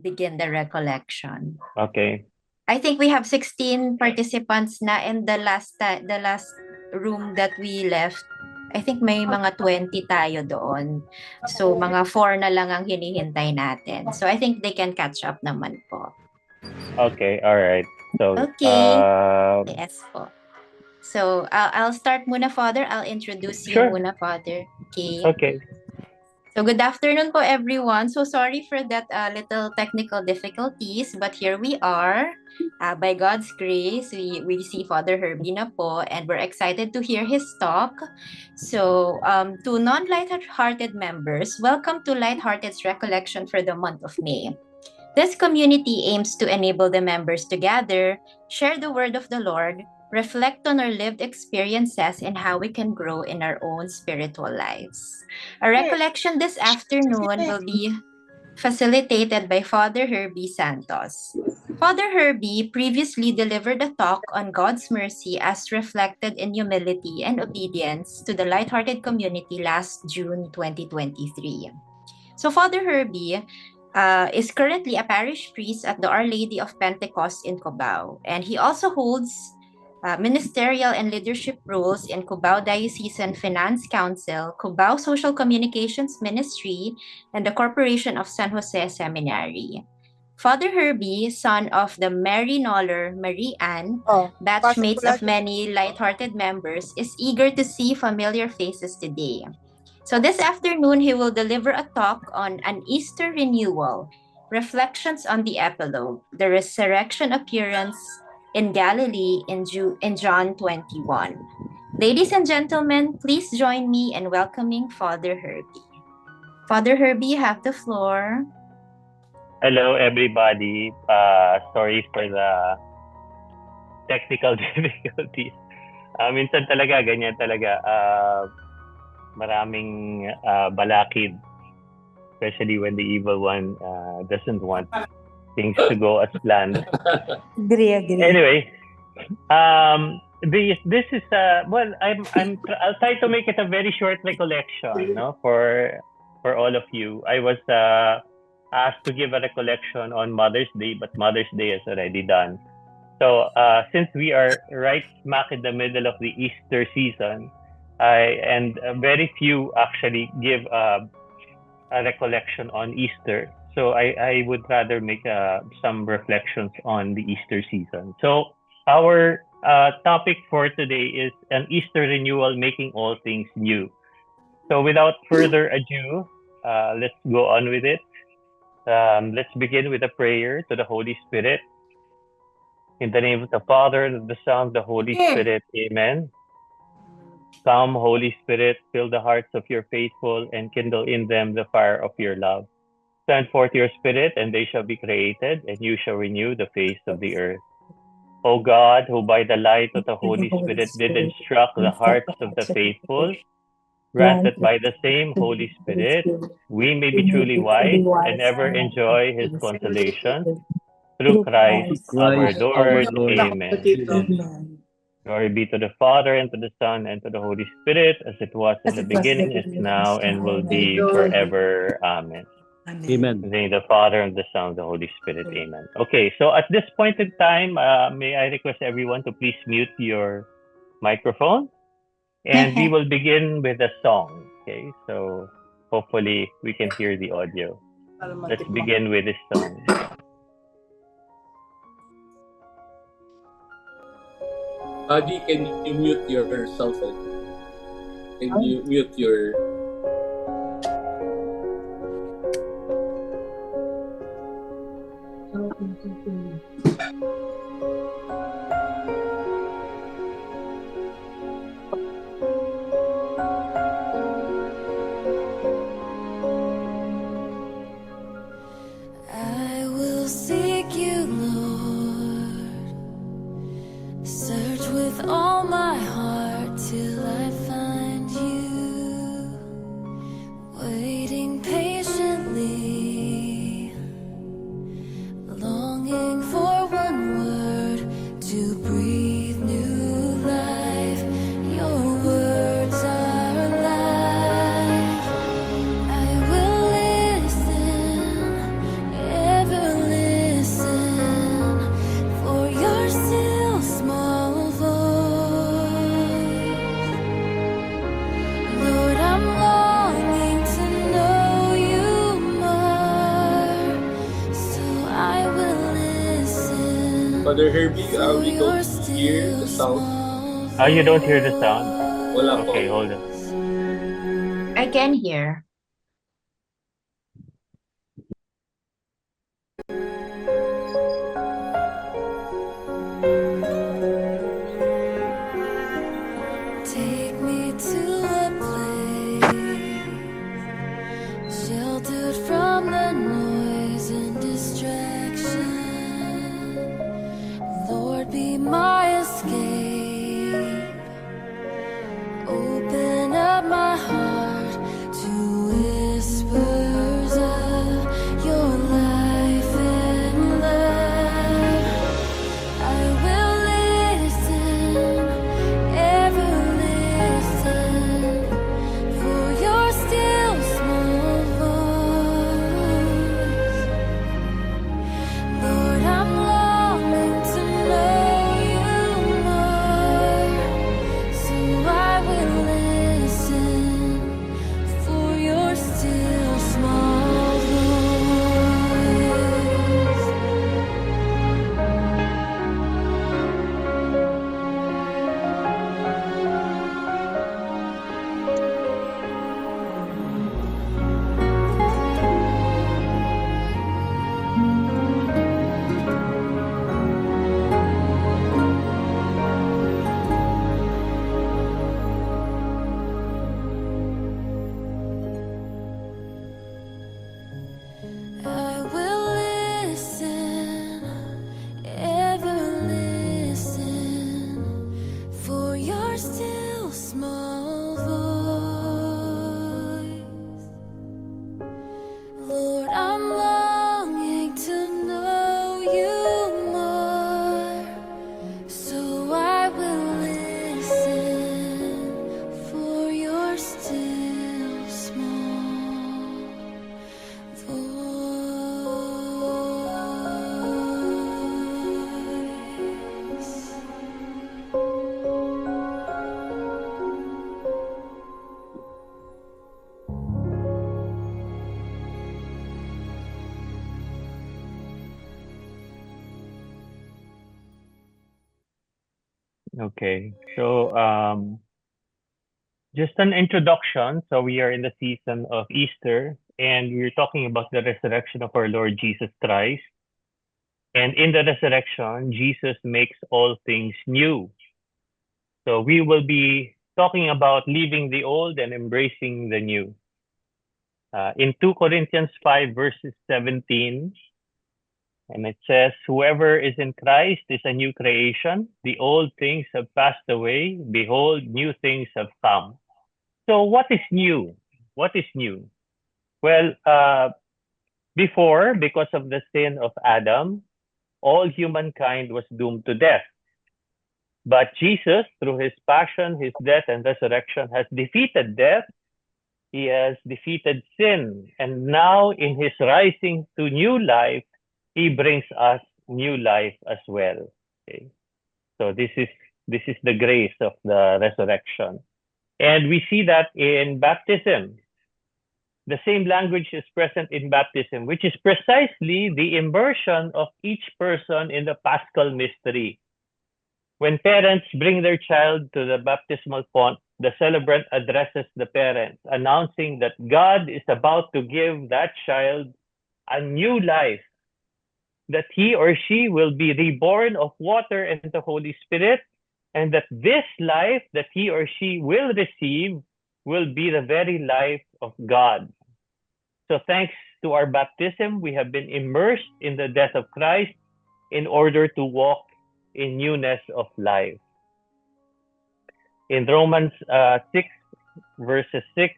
begin the recollection. Okay. I think we have 16 participants na in the last room that we left. I think may mga 20 tayo doon. So mga 4 na lang ang hinihintay natin. So I think they can catch up naman po. Okay, all right. So, Okay. Yes po. So I'll start muna, Father. I'll introduce you Sure. muna, Father. Okay. Okay. So good afternoon po, everyone. So sorry for that little technical difficulties, but here we are. By God's grace, we see Father Herbie na po, and we're excited to hear his talk. So to non-lighthearted members, welcome to Lighthearted's Recollection for the month of May. This community aims to enable the members to gather, share the word of the Lord, reflect on our lived experiences, and how we can grow in our own spiritual lives. A recollection this afternoon will be facilitated by Father Herbie Santos. Father Herbie previously delivered a talk on God's mercy as reflected in humility and obedience to the Lighthearted community last June 2023. So Father Herbie is currently a parish priest at the Our Lady of Pentecost in Cubao, and he also holds ministerial and leadership roles in Cubao Diocesan Finance Council, Cubao Social Communications Ministry, and the Corporation of San Jose Seminary. Father Herbie, son of the Mary Noller, Marie Ann, batchmates of many lighthearted members, is eager to see familiar faces today. So this afternoon, he will deliver a talk on an Easter renewal, reflections on the epilogue, the resurrection appearance in Galilee in John 21. Ladies and gentlemen, please join me in welcoming Father Herbie. Father Herbie, you have the floor. Hello, everybody. Sorry for the technical difficulties. Minsan talaga, ganyan talaga. Maraming balakid, especially when the evil one doesn't want things to go as planned. Agree. Anyway, this is I'll try to make it a very short recollection, no, for all of you. I was asked to give a recollection on Mother's Day, but Mother's Day is already done. So since we are right smack in the middle of the Easter season, very few actually give a recollection on Easter. So I would rather make some reflections on the Easter season. So our topic for today is an Easter renewal, making all things new. So without further ado, let's go on with it. Let's begin with a prayer to the Holy Spirit. In the name of the Father, and of the Son, and the Holy Spirit. Amen. Come, Holy Spirit, fill the hearts of your faithful and kindle in them the fire of your love. Send forth your Spirit, and they shall be created, and you shall renew the face of the earth. O God, who by the light of the Holy Spirit did instruct the hearts of the faithful, grant that by the same Holy Spirit we may be truly wise and ever enjoy his consolation. Through Christ our Lord. Amen. Glory be to the Father, and to the Son, and to the Holy Spirit, as it was in the beginning, is now, and will be forever. Amen. Amen. In the name of the Father, and the Son, and the Holy Spirit. Amen. Okay, so at this point in time, may I request everyone to please mute your microphone, and we will begin with a song. Okay, so hopefully we can hear the audio. Let's begin with this song. Adi, can you mute your cell phone? Can you mute your... I will seek you, Lord. Search with all my heart till I find you. Waiting patiently, longing for one word. Father Herbie, For we your don't hear the still sound. small You don't hear the sound? Wala po. Okay, hold on. I can hear. Take me to a place sheltered from the noise and distraction. Lord, be my escape. Open up my heart to whispers of your life and love. I will listen, ever listen for your still small voice. Lord, I'm longing to know you more, so I will listen for your still small voice. I will listen, ever listen for your still small voice. Lord, I'm longing to know you more, so I will listen for your still small voice. Okay. So, just an introduction. So, we are in the season of Easter, and we're talking about the resurrection of our Lord Jesus Christ. And in the resurrection, Jesus makes all things new. So, we will be talking about leaving the old and embracing the new. In 2 Corinthians 5, verses 17, and it says, whoever is in Christ is a new creation. The old things have passed away. Behold, new things have come. So what is new? What is new? Well, before, because of the sin of Adam, all humankind was doomed to death. But Jesus, through his passion, his death, and resurrection, has defeated death. He has defeated sin. And now, in his rising to new life, he brings us new life as well. Okay? So this is the grace of the resurrection. And we see that in baptism. The same language is present in baptism, which is precisely the immersion of each person in the Paschal mystery. When parents bring their child to the baptismal font, the celebrant addresses the parents, announcing that God is about to give that child a new life, that he or she will be reborn of water and the Holy Spirit, and that this life that he or she will receive will be the very life of God. So thanks to our baptism, we have been immersed in the death of Christ in order to walk in newness of life. In Romans 6, verses 6,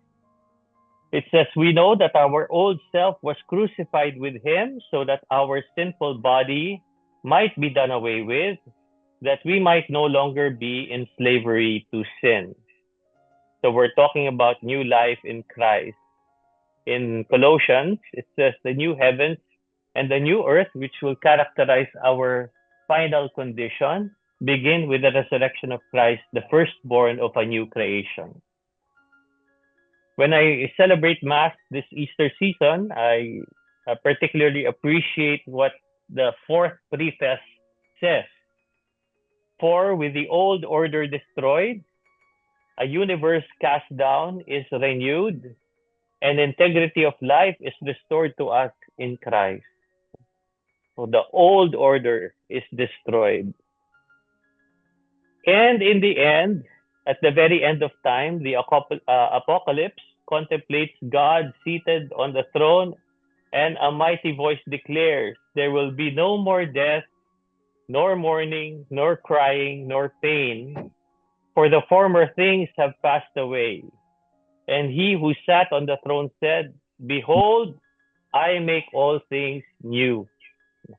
it says, we know that our old self was crucified with him so that our sinful body might be done away with, that we might no longer be in slavery to sin. So we're talking about new life in Christ. In Colossians, it says the new heavens and the new earth, which will characterize our final condition, begin with the resurrection of Christ, the firstborn of a new creation. When I celebrate Mass this Easter season, I particularly appreciate what the fourth preface says, "For with the old order destroyed, a universe cast down is renewed, and integrity of life is restored to us in Christ." So the old order is destroyed. And in the end, at the very end of time, the apocalypse contemplates God seated on the throne, and a mighty voice declares, "There will be no more death, nor mourning, nor crying, nor pain, for the former things have passed away." And he who sat on the throne said, "Behold, I make all things new."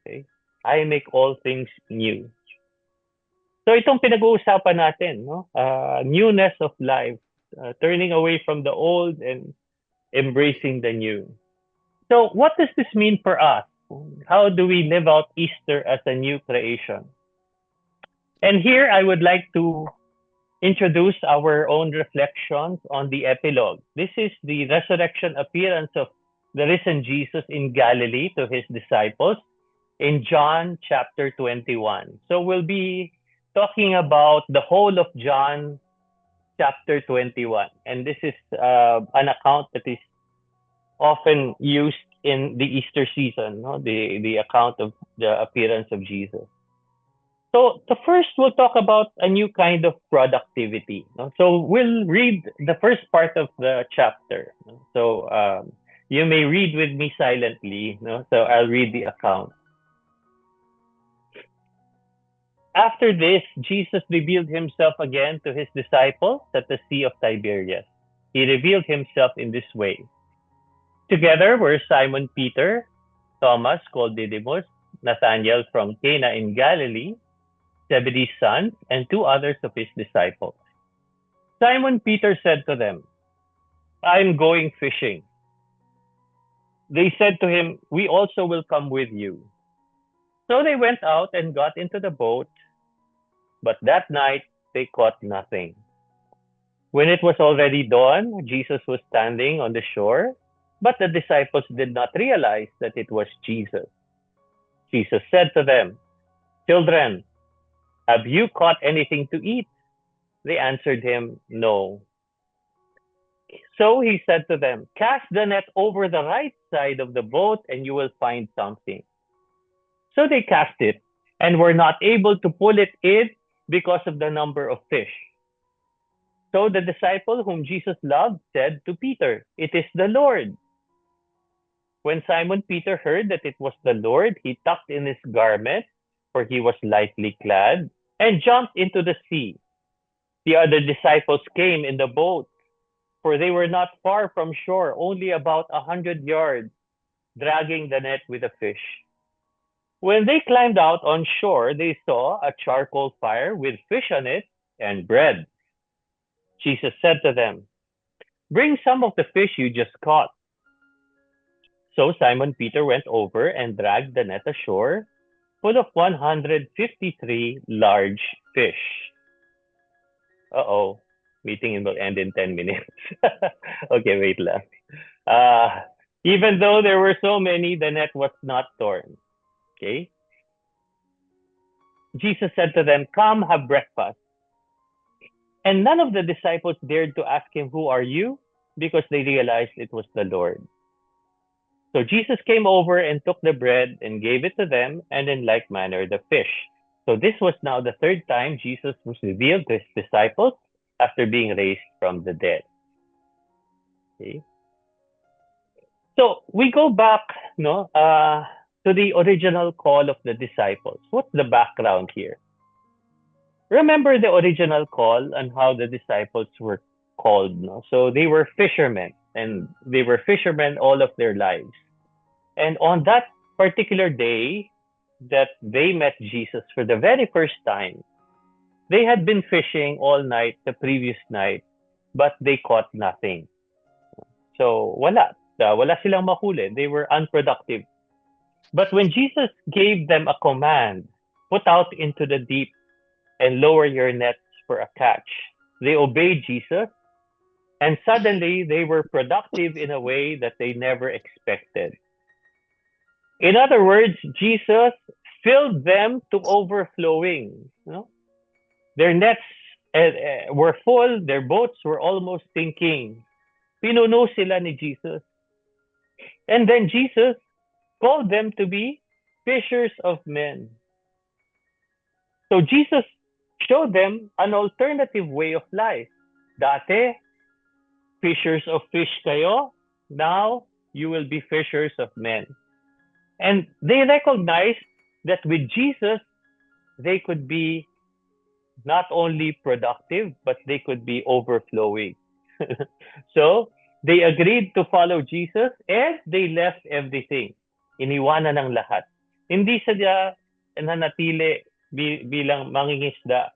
Okay? I make all things new. So itong pinag-uusapan natin, no? Newness of life, turning away from the old and embracing the new. So what does this mean for us? How do we live out Easter as a new creation? And here I would like to introduce our own reflections on the epilogue. This is the resurrection appearance of the risen Jesus in Galilee to his disciples in John chapter 21. So we'll be talking about the whole of John chapter 21. And this is an account that is often used in the Easter season, no? The account of the appearance of Jesus. So the first, we'll talk about a new kind of productivity. No? So we'll read the first part of the chapter. No? So you may read with me silently. No? So I'll read the account. After this, Jesus revealed himself again to his disciples at the Sea of Tiberias. He revealed himself in this way. Together were Simon Peter, Thomas called Didymus, Nathanael from Cana in Galilee, Zebedee's sons, and two others of his disciples. Simon Peter said to them, "I'm going fishing." They said to him, "We also will come with you." So they went out and got into the boat, but that night they caught nothing. When it was already dawn, Jesus was standing on the shore, but the disciples did not realize that it was Jesus. Jesus said to them, "Children, have you caught anything to eat?" They answered him, "No." So he said to them, "Cast the net over the right side of the boat and you will find something." So they cast it and were not able to pull it in because of the number of fish. So the disciple whom Jesus loved said to Peter, "It is the Lord." When Simon Peter heard that it was the Lord, he tucked in his garment, for he was lightly clad, and jumped into the sea. The other disciples came in the boat, for they were not far from shore, only about 100 yards, dragging the net with the fish. When they climbed out on shore, they saw a charcoal fire with fish on it and bread. Jesus said to them, "Bring some of the fish you just caught." So Simon Peter went over and dragged the net ashore, full of 153 large fish. Uh-oh, meeting will end in 10 minutes. Okay, wait lang. Even though there were so many, the net was not torn. Okay? Jesus said to them, "Come, have breakfast." And none of the disciples dared to ask him, "Who are you?" because they realized it was the Lord. So Jesus came over and took the bread and gave it to them, and in like manner the fish. So this was now the third time Jesus was revealed to his disciples after being raised from the dead. Okay? So we go back to the original call of the disciples. What's the background here? Remember the original call and how the disciples were called. No? So they were fishermen, and they were fishermen all of their lives. And on that particular day that they met Jesus for the very first time, they had been fishing all night the previous night, but they caught nothing. So wala silang mahuli. They were unproductive. But when Jesus gave them a command, put out into the deep and lower your nets for a catch, they obeyed Jesus, and suddenly they were productive in a way that they never expected. In other words, Jesus filled them to overflowing. Their nets were full, their boats were almost sinking. Pinuno sila ni Jesus. And then Jesus called them to be fishers of men. So Jesus showed them an alternative way of life. Dati, fishers of fish kayo. Now, you will be fishers of men. And they recognized that with Jesus, they could be not only productive, but they could be overflowing. So, they agreed to follow Jesus and they left everything. Iniwanan ng lahat. Hindi sila nanatili bilang mangingisda.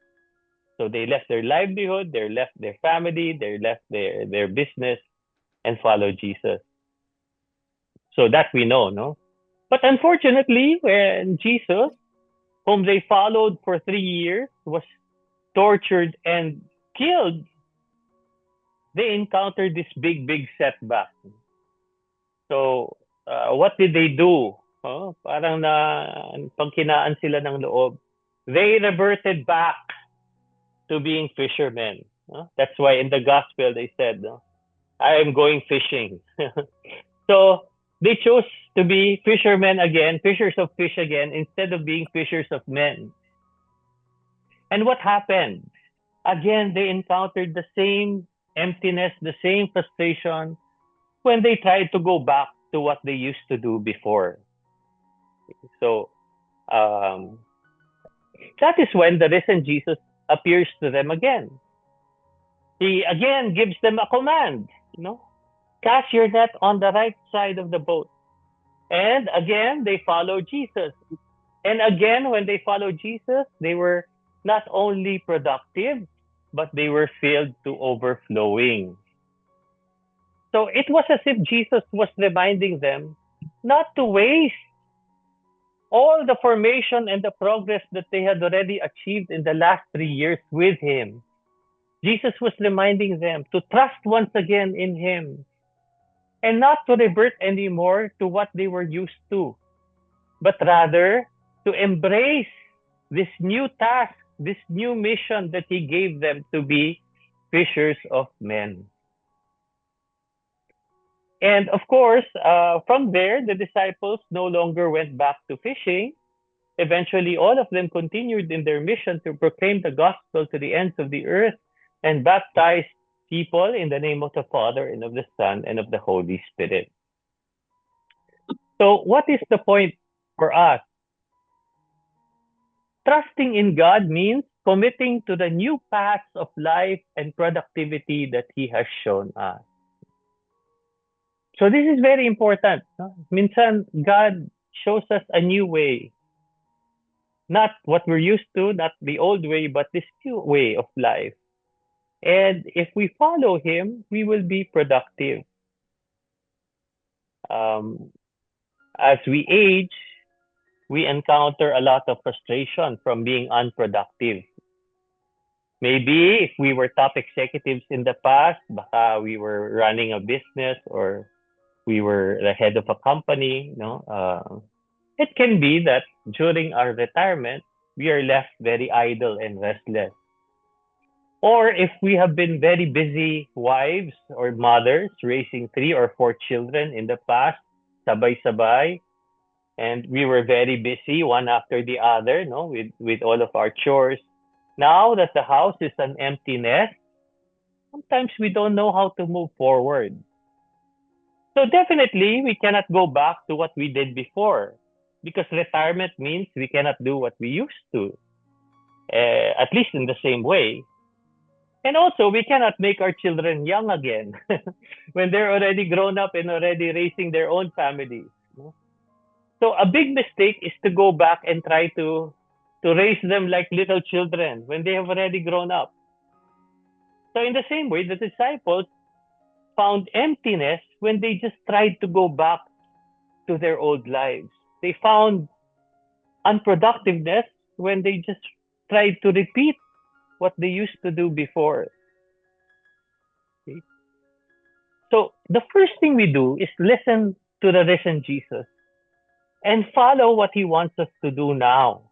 So they left their livelihood, they left their family, they left their business and followed Jesus. So that we know, no? But unfortunately, when Jesus, whom they followed for 3 years, was tortured and killed, they encountered this big setback. So, what did they do? Parang pangkinaan sila ng loob. They reverted back to being fishermen. That's why in the gospel they said, I am going fishing. So, they chose to be fishermen again, fishers of fish again, instead of being fishers of men. And what happened? Again, they encountered the same emptiness, the same frustration when they tried to go back to what they used to do before. So, that is when the risen Jesus appears to them again. He again gives them a command, cast your net on the right side of the boat. And again, they follow Jesus. And again, when they followed Jesus, they were not only productive, but they were filled to overflowing. So it was as if Jesus was reminding them not to waste all the formation and the progress that they had already achieved in the last 3 years with him. Jesus was reminding them to trust once again in him and not to revert anymore to what they were used to, but rather to embrace this new task, this new mission that he gave them to be fishers of men. And of course, from there, the disciples no longer went back to fishing. Eventually, all of them continued in their mission to proclaim the gospel to the ends of the earth and baptize people in the name of the Father and of the Son and of the Holy Spirit. So what is the point for us? Trusting in God means committing to the new paths of life and productivity that he has shown us. So this is very important. Minsan, God shows us a new way. Not what we're used to, not the old way, but this new way of life. And if we follow him, we will be productive. As we age, we encounter a lot of frustration from being unproductive. Maybe if we were top executives in the past, baka we were running a business or we were the head of a company, it can be that during our retirement, we are left very idle and restless. Or if we have been very busy wives or mothers raising 3 or 4 children in the past, sabay-sabay, and we were very busy one after the other, with all of our chores. Now that the house is an empty nest, sometimes we don't know how to move forward. So definitely, we cannot go back to what we did before because retirement means we cannot do what we used to, at least in the same way. And also, we cannot make our children young again when they're already grown up and already raising their own families. So a big mistake is to go back and try to raise them like little children when they have already grown up. So in the same way, the disciples found emptiness when they just tried to go back to their old lives. They found unproductiveness when they just tried to repeat what they used to do before. Okay? So the first thing we do is listen to the risen Jesus and follow what He wants us to do now.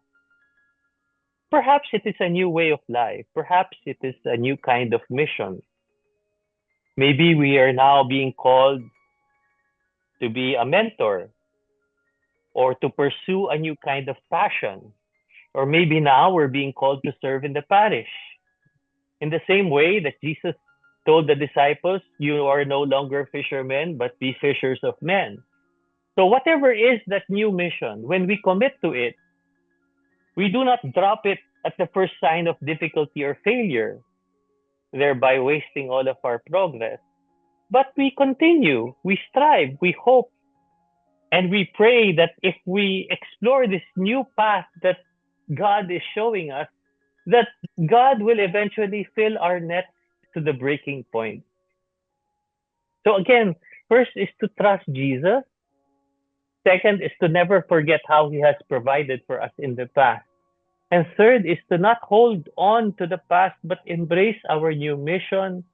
Perhaps it is a new way of life. Perhaps it is a new kind of mission. Maybe we are now being called to be a mentor or to pursue a new kind of passion. Or maybe now we're being called to serve in the parish. In the same way that Jesus told the disciples, you are no longer fishermen, but be fishers of men. So whatever is that new mission, when we commit to it, we do not drop it at the first sign of difficulty or failure, thereby wasting all of our progress. But we continue, we strive, we hope, and we pray that if we explore this new path that God is showing us, that God will eventually fill our net to the breaking point. So again, first is to trust Jesus. Second is to never forget how He has provided for us in the past. And third is to not hold on to the past, but embrace our new mission,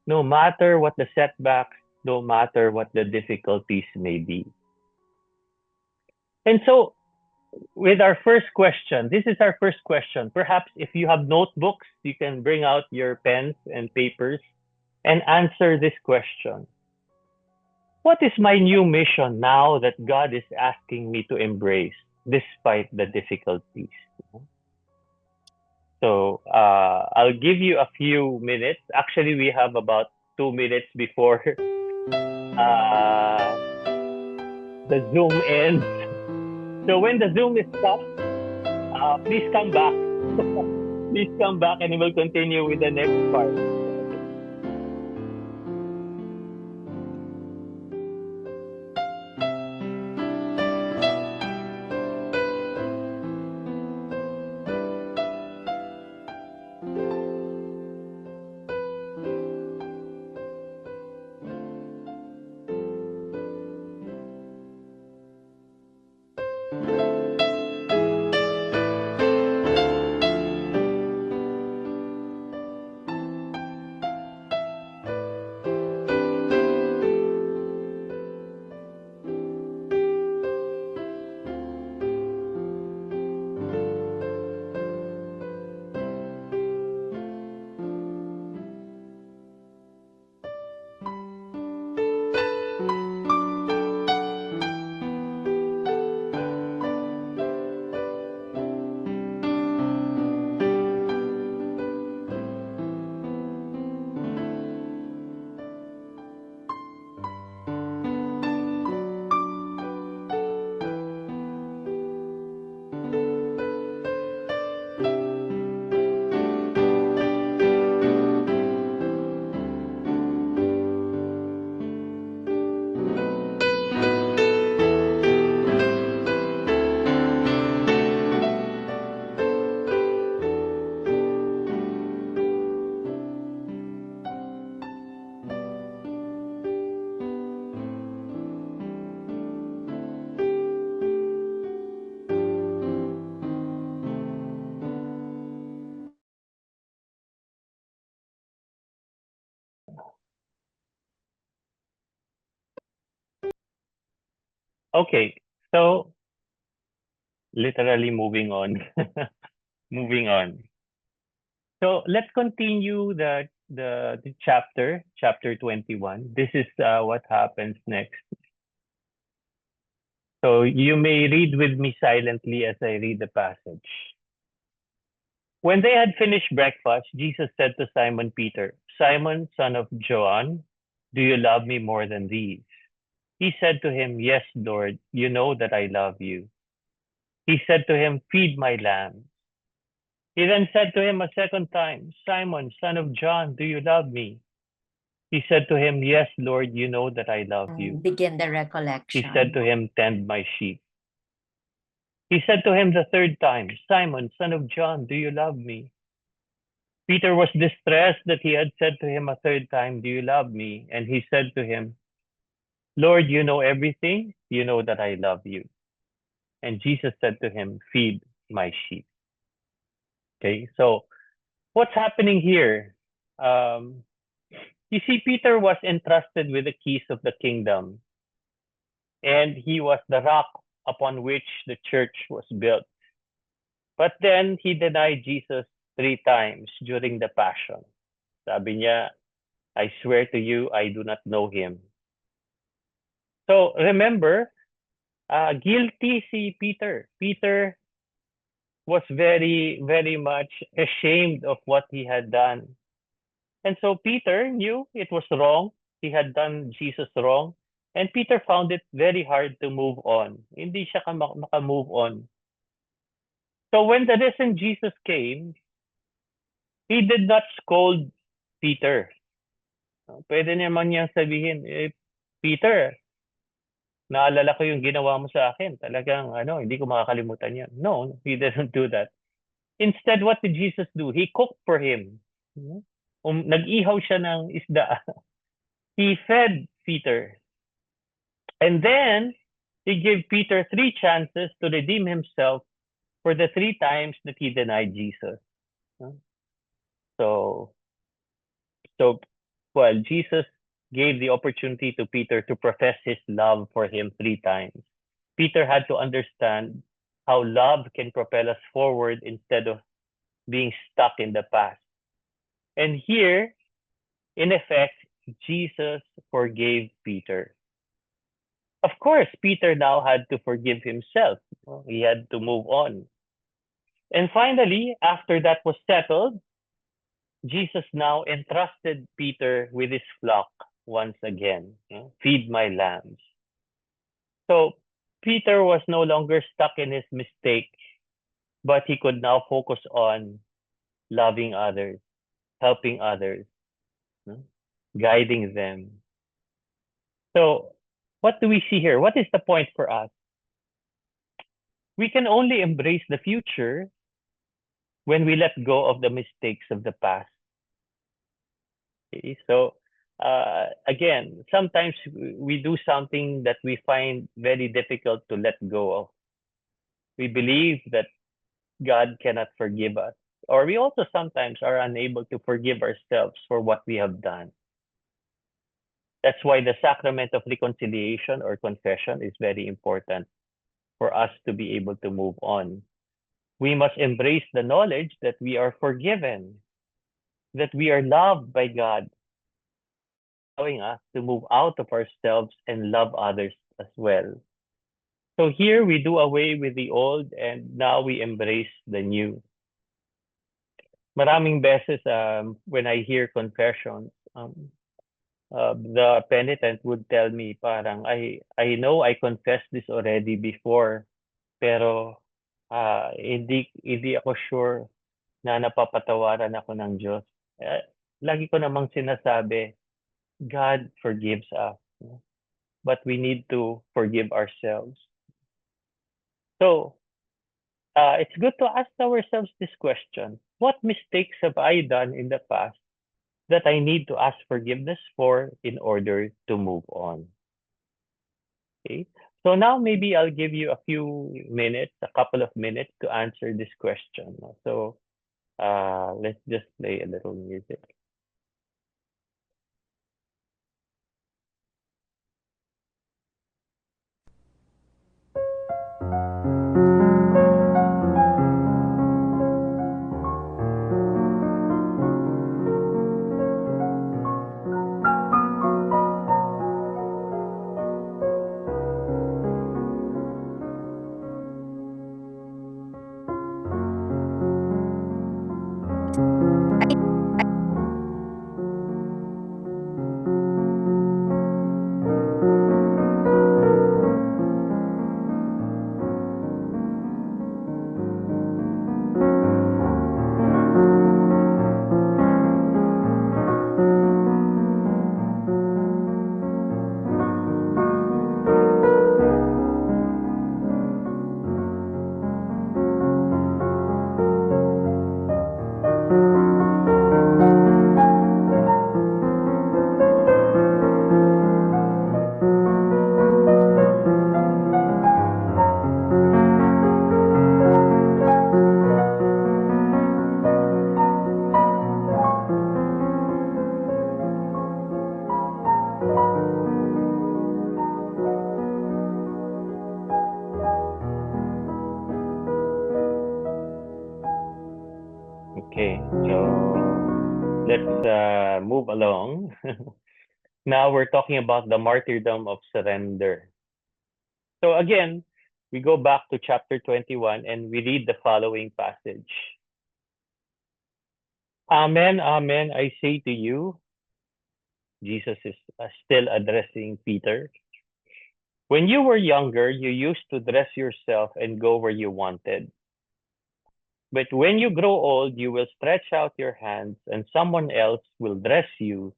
no matter what the setbacks, no matter what the difficulties may be. And so, with our first question, this is our first question. Perhaps if you have notebooks, you can bring out your pens and papers and answer this question. What is my new mission now that God is asking me to embrace despite the difficulties? So I'll give you a few minutes. Actually, we have about 2 minutes before the Zoom ends. So when the Zoom is stopped, please come back. Please come back and we'll continue with the next part. Okay, so literally moving on. Moving on. So let's continue the chapter 21. This is what happens next. So you may read with me silently as I read the passage. When they had finished breakfast, Jesus said to Simon Peter, Simon, son of John, do you love me more than these? He said to him, Yes, Lord, you know that I love you. He said to him, Feed my lambs. He then said to him a second time, Simon, son of John, do you love me? He said to him, Yes, Lord, you know that I love you. Begin the He recollection. said to him, Tend my sheep. He said to him the third time, Simon, son of John, do you love me? Peter was distressed that he had said to him a third time, Do you love me? And he said to him, Lord, you know everything. You know that I love you. And Jesus said to him, Feed my sheep. Okay, so what's happening here? You see, Peter was entrusted with the keys of the kingdom, and he was the rock upon which the church was built. But then he denied Jesus 3 times during the Passion. Sabi niya, I swear to you, I do not know him. So remember, guilty si Peter. Peter was very, very much ashamed of what he had done. And so Peter knew it was wrong. He had done Jesus wrong. And Peter found it very hard to move on. Hindi siya maka-move on. So when the risen Jesus came, he did not scold Peter. Pwede naman niyang sabihin, Peter, naalala ko yung ginawa mo sa akin. Talagang, hindi ko makakalimutan yan. No, he didn't do that. Instead, what did Jesus do? He cooked for him. Nag-ihaw siya ng isda. He fed Peter. And then, he gave Peter 3 chances to redeem himself for the 3 times that he denied Jesus. So, Jesus gave the opportunity to Peter to profess his love for him 3 times. Peter had to understand how love can propel us forward instead of being stuck in the past. And here, in effect, Jesus forgave Peter. Of course, Peter now had to forgive himself. He had to move on. And finally, after that was settled, Jesus now entrusted Peter with his flock once again. Feed my lambs. So Peter was no longer stuck in his mistake, but he could now focus on loving others, helping others, guiding them. So what do we see here? What is the point for us? We can only embrace the future when we let go of the mistakes of the past. Okay? So again, sometimes we do something that we find very difficult to let go of. We believe that God cannot forgive us, or we also sometimes are unable to forgive ourselves for what we have done. That's why the sacrament of reconciliation or confession is very important for us to be able to move on. We must embrace the knowledge that we are forgiven, that we are loved by God, allowing us to move out of ourselves and love others as well. So here we do away with the old and now we embrace the new. Maraming beses when I hear confessions, the penitent would tell me parang, I know I confessed this already before, pero hindi ako sure na napapatawaran ako ng Diyos. Lagi ko namang sinasabi, God forgives us, but we need to forgive ourselves. So it's good to ask ourselves this question. What mistakes have I done in the past that I need to ask forgiveness for in order to move on? Okay. So now maybe I'll give you a couple of minutes to answer this question. So let's just play a little music. Okay, so let's move along. Now we're talking about the martyrdom of surrender. So again, we go back to chapter 21 and we read the following passage. Amen, amen, I say to you, Jesus is still addressing Peter. When you were younger, you used to dress yourself and go where you wanted. But when you grow old, you will stretch out your hands and someone else will dress you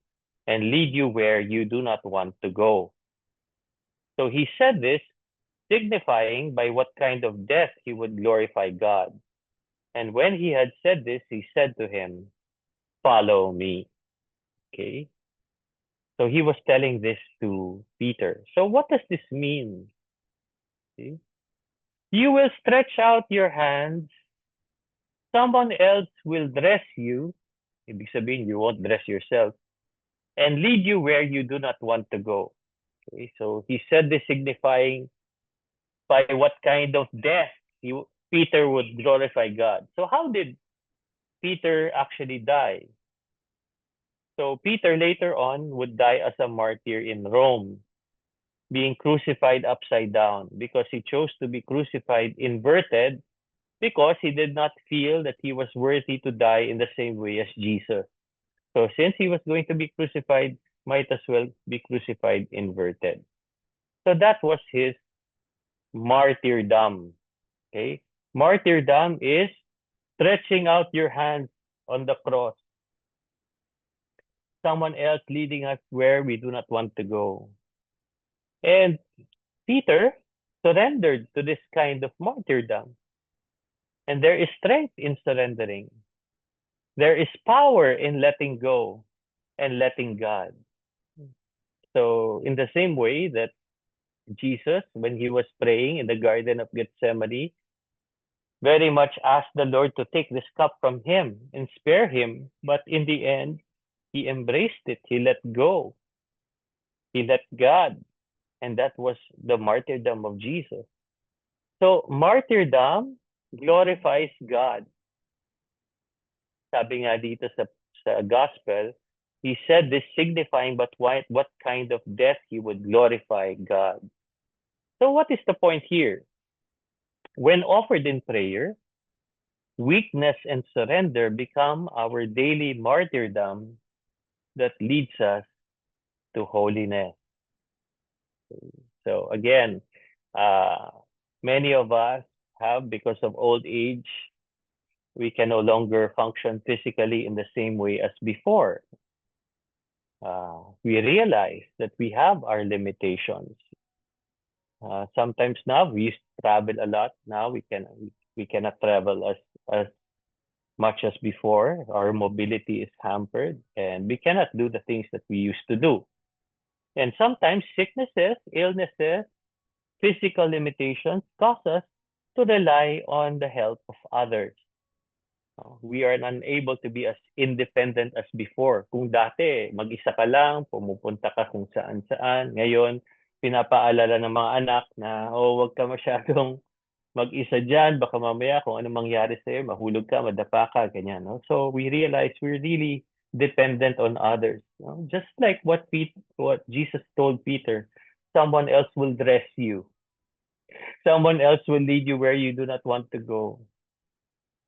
and lead you where you do not want to go. So he said this, signifying by what kind of death he would glorify God. And when he had said this, he said to him, follow me. Okay. So he was telling this to Peter. So what does this mean? Okay? You will stretch out your hands. Someone else will dress you. Ibig sabihin, you won't dress yourself. And lead you where you do not want to go. Okay? So he said this signifying by what kind of death Peter would glorify God. So how did Peter actually die? So Peter later on would die as a martyr in Rome, being crucified upside down because he chose to be crucified inverted because he did not feel that he was worthy to die in the same way as Jesus. So since he was going to be crucified, might as well be crucified inverted. So that was his martyrdom. Okay? Martyrdom is stretching out your hands on the cross. Someone else leading us where we do not want to go. And Peter surrendered to this kind of martyrdom. And there is strength in surrendering. There is power in letting go and letting God. So in the same way that Jesus, when he was praying in the Garden of Gethsemane, very much asked the Lord to take this cup from him and spare him. But in the end, he embraced it. He let go. He let God. And that was the martyrdom of Jesus. So martyrdom glorifies God. Sabi nga dito sa gospel, he said this signifying but what kind of death he would glorify God. So what is the point here? When offered in prayer, weakness and surrender become our daily martyrdom that leads us to holiness. So again, many of us have, because of old age, we can no longer function physically in the same way as before. We realize that we have our limitations. Sometimes now we used to travel a lot. Now we cannot travel as much as before. Our mobility is hampered, and we cannot do the things that we used to do. And sometimes sicknesses, illnesses, physical limitations cause us to rely on the help of others. We are unable to be as independent as before. Kung dati, mag-isa ka lang, pumupunta ka kung saan-saan. Ngayon, pinapaalala ng mga anak na, huwag ka masyadong mag-isa dyan. Baka mamaya kung ano mangyari sa'yo, mahulog ka, madapa ka, ganyan. No? So we realize we're really dependent on others. No? Just like what Jesus told Peter, someone else will dress you. Someone else will lead you where you do not want to go.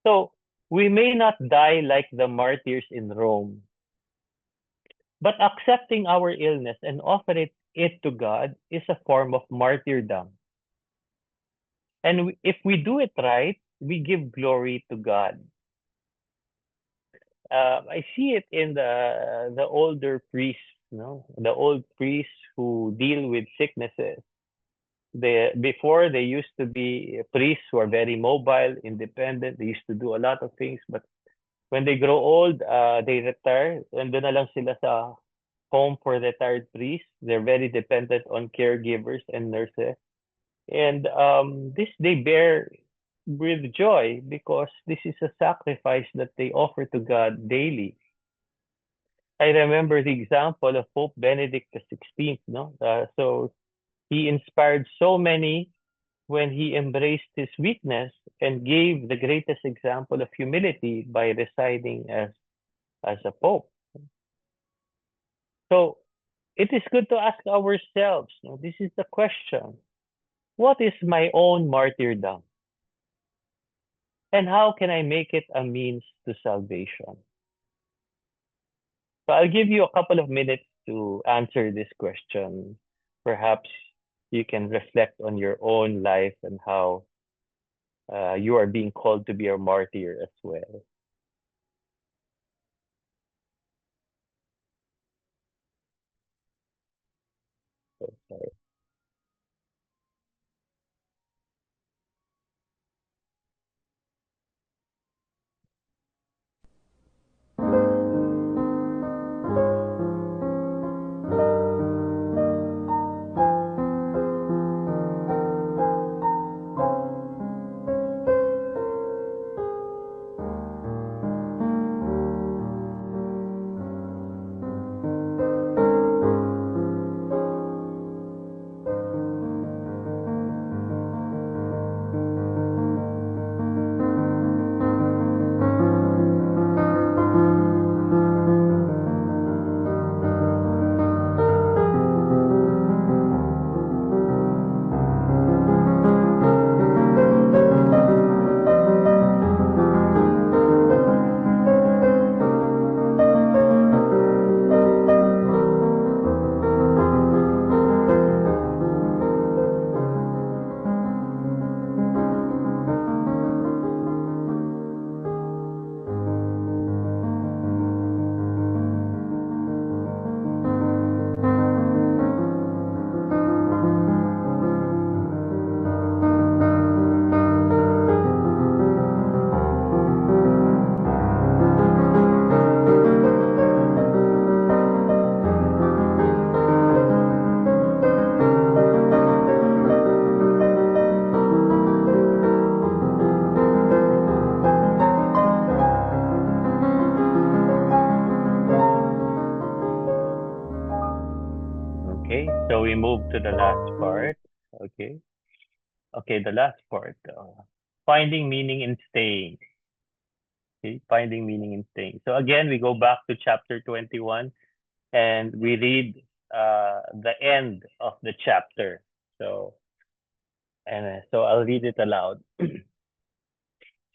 So we may not die like the martyrs in Rome, but accepting our illness and offering it to God is a form of martyrdom. And if we do it right, we give glory to God. I see it in the older priests, the old priests who deal with sicknesses. Before they used to be priests who are very mobile, independent. They used to do a lot of things, but when they grow old, they retire. And doon na lang sila sa home for retired priests. They're very dependent on caregivers and nurses. And this they bear with joy because this is a sacrifice that they offer to God daily. I remember the example of Pope Benedict XVI. So he inspired so many when he embraced his weakness and gave the greatest example of humility by residing as a pope. So it is good to ask ourselves, this is the question. What is my own martyrdom? And how can I make it a means to salvation? So I'll give you a couple of minutes to answer this question. Perhaps you can reflect on your own life and how you are being called to be a martyr as well. So sorry. Okay, so we move to the last part. Okay. Okay, the last part. Finding meaning in staying. Okay, finding meaning in staying. So again, we go back to chapter 21 and we read the end of the chapter. So I'll read it aloud.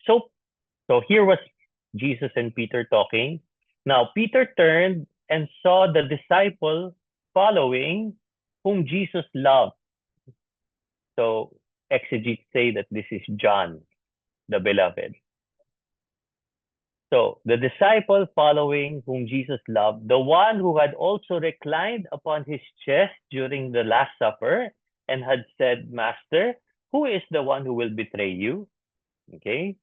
So here was Jesus and Peter talking. Now Peter turned and saw the disciple following whom Jesus loved. So exegetes say that this is John, the beloved. So the disciple following whom Jesus loved, the one who had also reclined upon his chest during the Last Supper and had said, Master, who is the one who will betray you? Okay.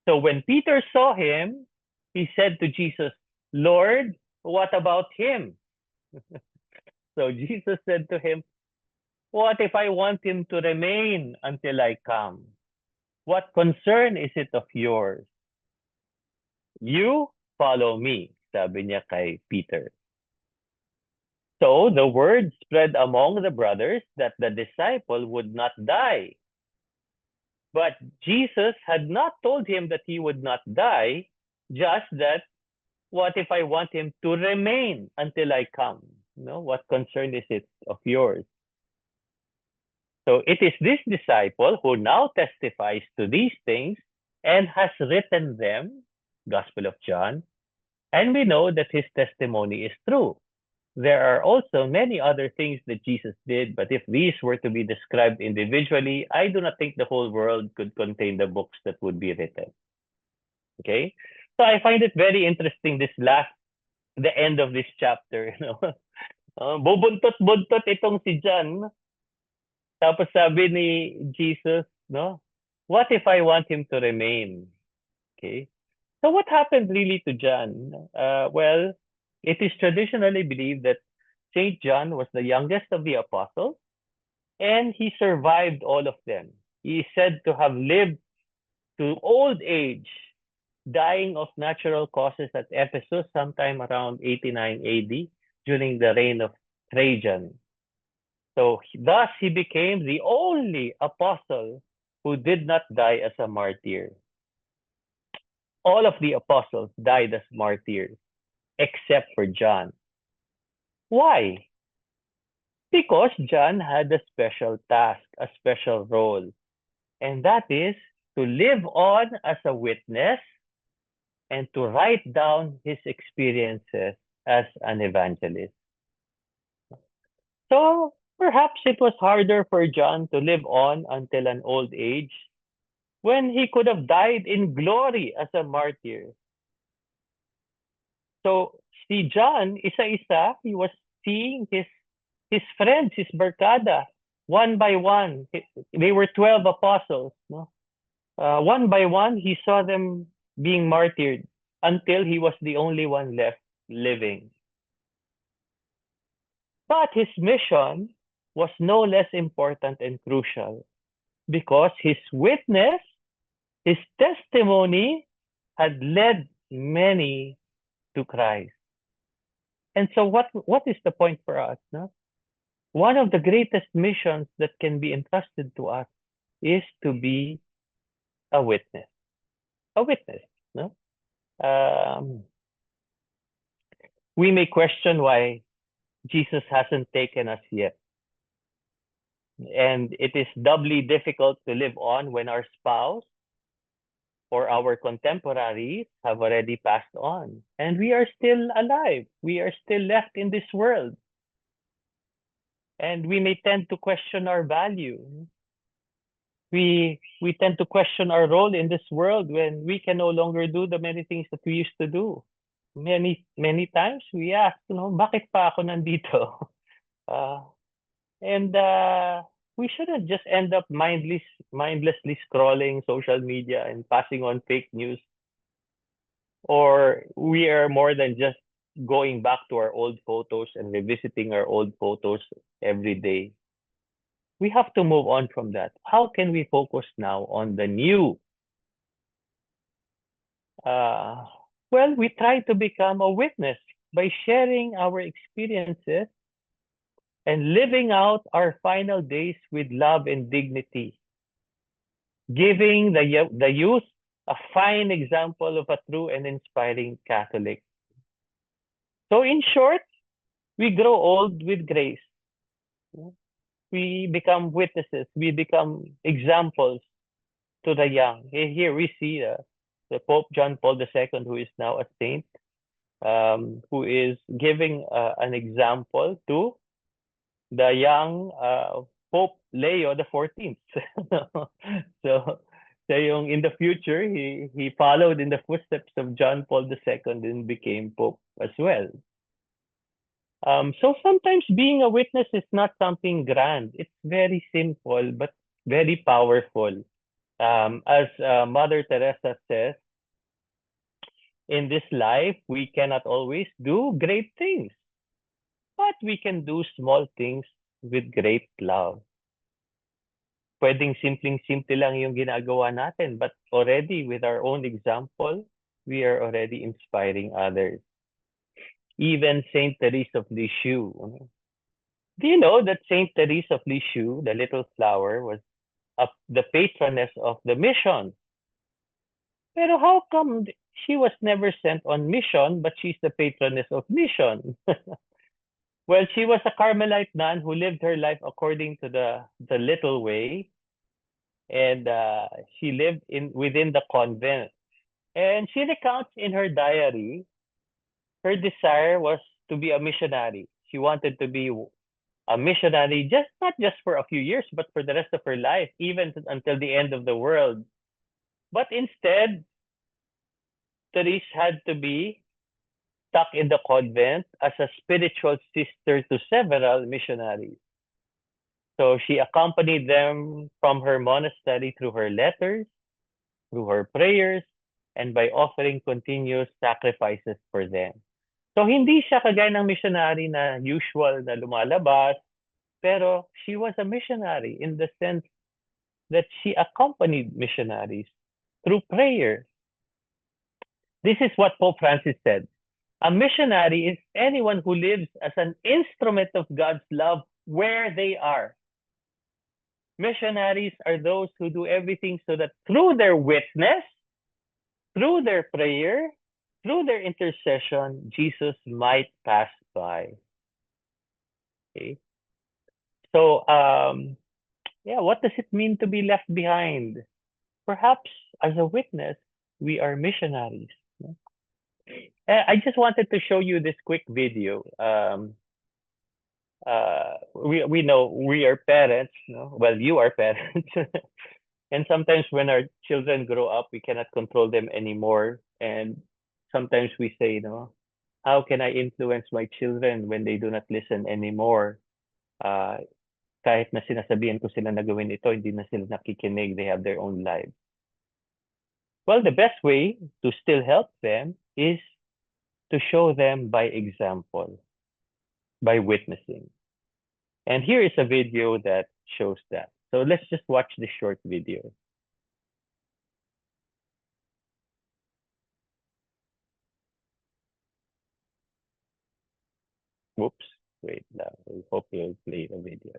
So when Peter saw him, he said to Jesus, Lord, what about him? So Jesus said to him, what if I want him to remain until I come? What concern is it of yours? You follow me, sabi niya kay Peter. So the word spread among the brothers that the disciple would not die. But Jesus had not told him that he would not die, just that, what if I want him to remain until I come? What concern is it of yours? So it is this disciple who now testifies to these things and has written them, Gospel of John, and we know that his testimony is true. There are also many other things that Jesus did, but if these were to be described individually, I do not think the whole world could contain the books that would be written. Okay? So I find it very interesting, the end of this chapter. Bubuntot-buntot itong si John. Tapos sabi ni Jesus, what if I want him to remain? Okay? So what happened really to John? Well, it is traditionally believed that Saint John was the youngest of the apostles, and he survived all of them. He is said to have lived to old age, dying of natural causes at Ephesus sometime around 89 AD during the reign of Trajan. So thus he became the only apostle who did not die as a martyr. All of the apostles died as martyrs, except for John. Why? Because John had a special task, a special role, and that is to live on as a witness and to write down his experiences as an evangelist. So perhaps it was harder for John to live on until an old age when he could have died in glory as a martyr. So si John, isa-isa, he was seeing his friends, his barkada, one by one. They were 12 apostles. No? One by one, he saw them being martyred until he was the only one left living. But his mission was no less important and crucial because his witness, his testimony had led many to Christ. And so what is the point for us? No? One of the greatest missions that can be entrusted to us is to be a witness. A witness. No? We may question why Jesus hasn't taken us yet. And it is doubly difficult to live on when our spouse or our contemporaries have already passed on. And we are still alive. We are still left in this world. And we may tend to question our value. We tend to question our role in this world when we can no longer do the many things that we used to do. Many times we ask, bakit pa ako nandito? We shouldn't just end up mindlessly scrolling social media and passing on fake news. Or we are more than just going back to our old photos and revisiting our old photos every day. We have to move on from that. How can we focus now on the new? Well, we try to become a witness by sharing our experiences and living out our final days with love and dignity, giving the youth a fine example of a true and inspiring Catholic. So in short, we grow old with grace. We become witnesses. We become examples to the young. Here we see the Pope John Paul II, who is now a saint, who is giving an example to the young Pope Leo XIV. so in the future, he followed in the footsteps of John Paul II and became Pope as well. So sometimes being a witness is not something grand. It's very simple, but very powerful. As Mother Teresa says, in this life, we cannot always do great things, but we can do small things with great love. Pwedeng simpleng-simple lang yung ginagawa natin, but already with our own example, we are already inspiring others. Even Saint Teresa of Lisieux. Do you know that Saint Teresa of Lisieux, the little flower, was the patroness of the mission? Pero how come she was never sent on mission, but she's the patroness of mission? Well, she was a Carmelite nun who lived her life according to the little way, and she lived within the convent. And she recounts in her diary, her desire was to be a missionary. She wanted to be a missionary, not just for a few years, but for the rest of her life, even until the end of the world. But instead, Therese had to be stuck in the convent as a spiritual sister to several missionaries. So she accompanied them from her monastery through her letters, through her prayers, and by offering continuous sacrifices for them. So hindi siya kagaya ng missionary na usual na lumalabas, pero she was a missionary in the sense that she accompanied missionaries through prayer. This is what Pope Francis said. A missionary is anyone who lives as an instrument of God's love where they are. Missionaries are those who do everything so that through their witness, through their prayer, through their intercession, Jesus might pass by. Okay. So, what does it mean to be left behind? Perhaps as a witness, we are missionaries. I just wanted to show you this quick video. We know we are parents, no? Well, you are parents. And sometimes when our children grow up, we cannot control them anymore. And sometimes we say, no, how can I influence my children when they do not listen anymore? Kahit na sinasabihan ko sila na gawin ito, hindi na sila nakikinig. They have their own lives. Well, the best way to still help them is to show them by example, by witnessing. And here is a video that shows that. So let's just watch this short video. Whoops, wait, we hope you'll play the video.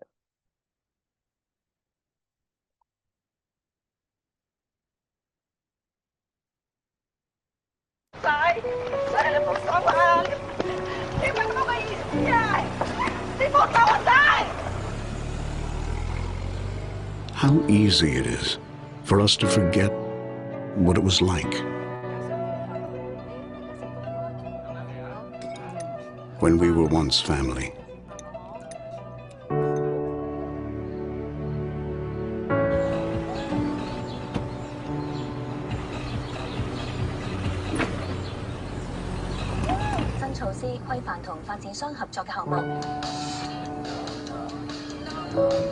How easy it is for us to forget what it was like when we were once family.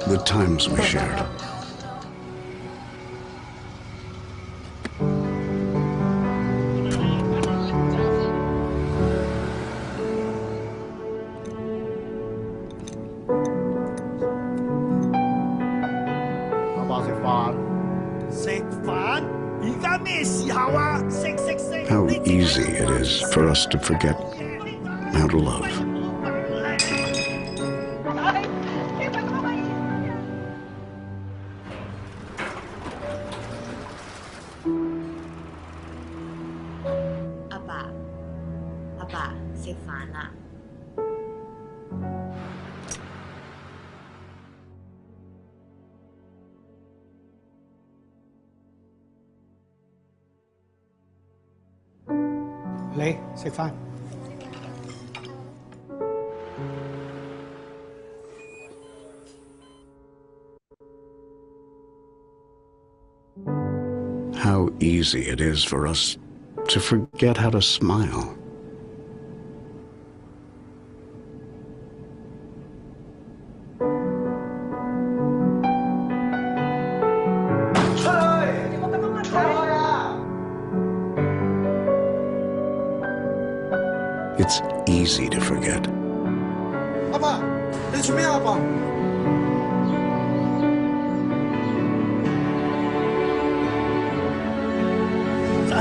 The times we shared. How easy it is for us to forget how to love. Aba, si Fana. Lê, 食飯。 How easy it is for us to forget how to smile. It's easy to forget. Papa, 你做咩啊，爸？ 仔，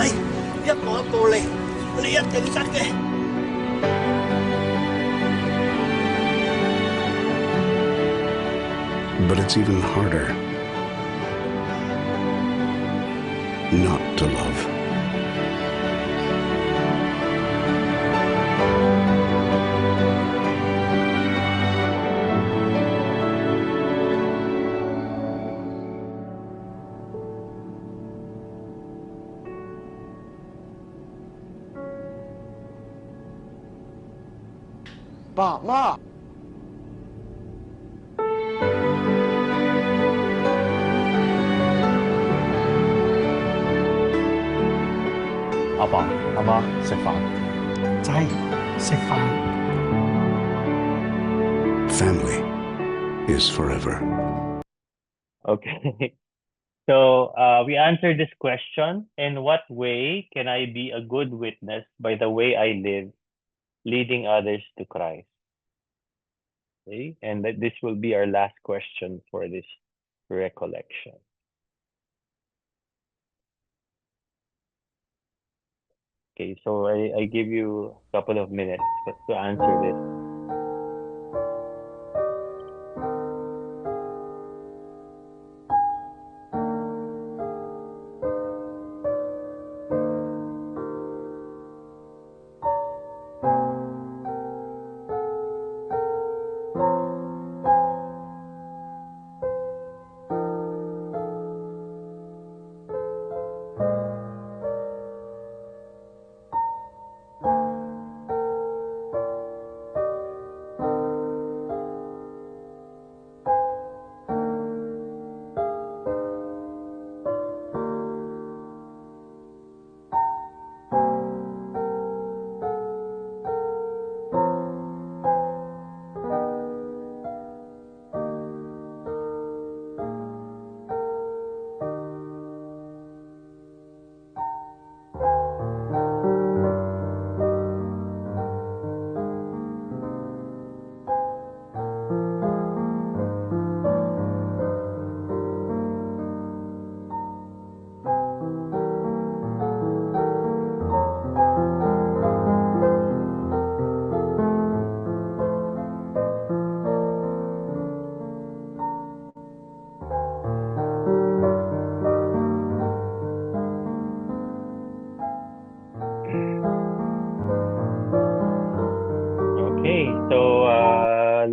一步一步嚟，你一定得嘅。 But it's even harder not to love. Ba, Ma. Aba, Ama, 食飯。仔，食飯。 Family is forever. Okay. So we answered this question. In what way can I be a good witness by the way I live, leading others to Christ? Okay. And this will be our last question for this recollection. Okay, so I give you a couple of minutes to answer this.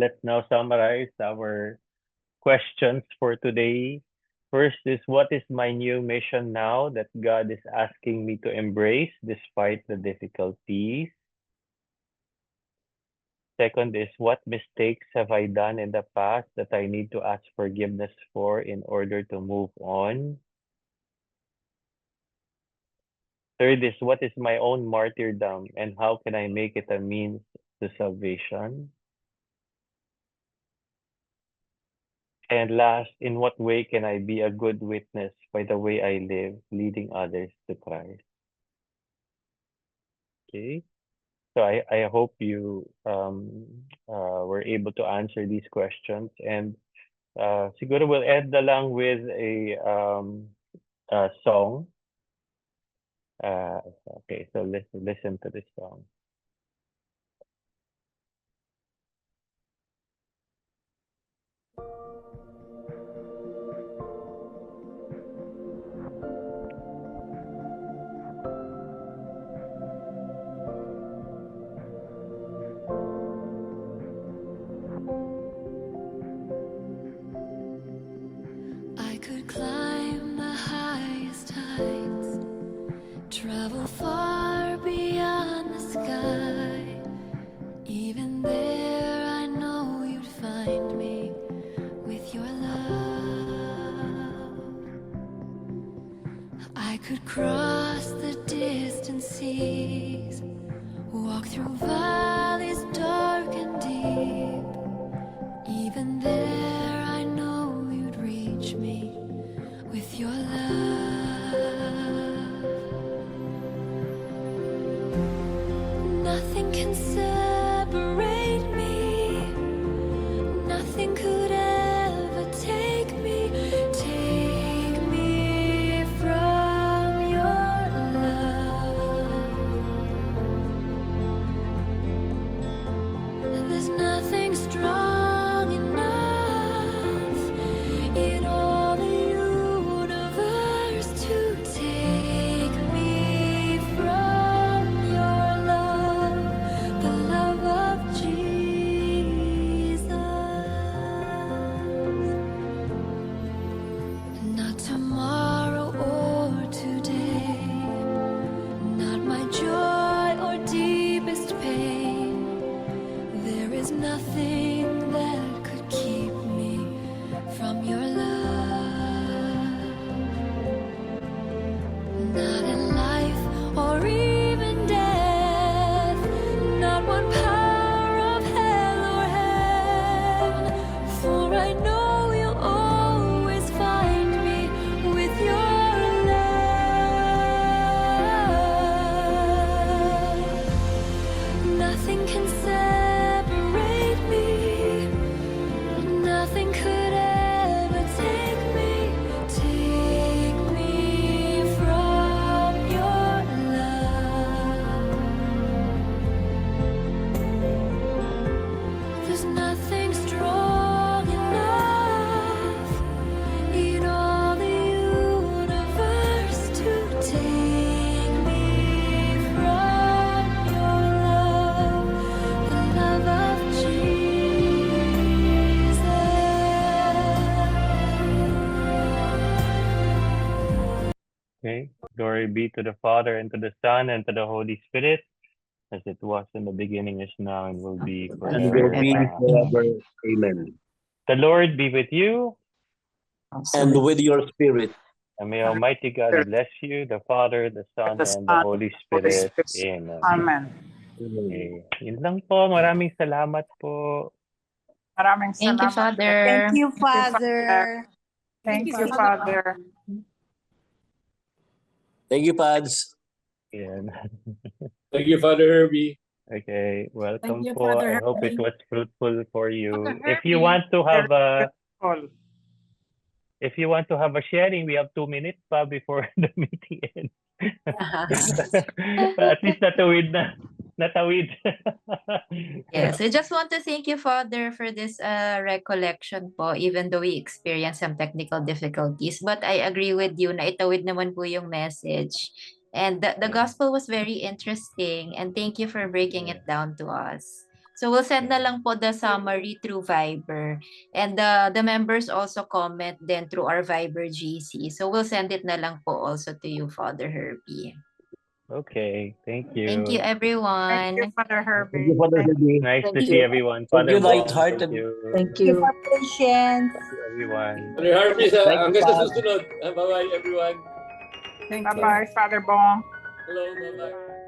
let's now summarize our questions for today. First is, what is my new mission now that God is asking me to embrace despite the difficulties? Second is, what mistakes have I done in the past that I need to ask forgiveness for in order to move on? Third is, what is my own martyrdom and how can I make it a means to salvation? And last, in what way can I be a good witness by the way I live, leading others to Christ? Okay. So I hope you were able to answer these questions. And siguro we'll end along with a song. Okay, so listen to this song. I could climb the highest heights, travel far beyond the sky. Even there, I know you'd find me with your love. I could cross the distant seas, walk through valleys dark and deep. Even there, I know you'd reach me with your love. Nothing can separate me. Nothing could ever take me from your love. There's nothing strong enough in all the universe to take me from your love, the love of Jesus. Not tomorrow or today, not my joy or deepest pain. There is nothing that could keep me from your love. Not in life or even death, not one power of hell or heaven. For I know you'll always find me with your love. Nothing can separate me. Nothing could ever take me from your love. There's nothing strong enough in all the universe to take me from your love, the love of Jesus. Okay. Glory be to the Father and to the Son and to the Holy Spirit, as it was in the beginning, is now, and will be And forever. will be Amen. forever. Amen. The Lord be with you, And with your spirit. and may Almighty God bless you, the Father, the Son, and the Holy Spirit. Amen. Amen. Okay. Yun lang po. Maraming salamat po. Maraming Thank you, salamat. Father. Thank you, Father. Thank you, Father. Thank you, Pads. Yan. Thank you, Father Herbie. Okay. Welcome you, po. Father I hope it Herbie. was fruitful for you. Father If you Herbie. want to have a All. If you want to have a sharing, we have 2 minutes pa before the meeting ends. At least natawid na. Natawid. Yes, I just want to thank you, Father, for this recollection po, even though we experienced some technical difficulties. But I agree with you na itawid naman po yung message. And the gospel was very interesting. And thank you for breaking it down to us. So we'll send na lang po the summary through Viber. And the members also comment then through our Viber GC. So we'll send it na lang po also to you, Father Herbie. Okay, thank you. Thank you, everyone. Thank you, Father Herbie. Thank you, Father Herbie. Nice to Thank see you. everyone. Thank you, Father Bong, light-hearted. Thank you. Thank you. patience. Thank you, everyone. Father Harvey, Thank you, hanggang sa Father. susunod. Bye-bye, everyone. Bye-bye, Father Bong. Hello, bye-bye.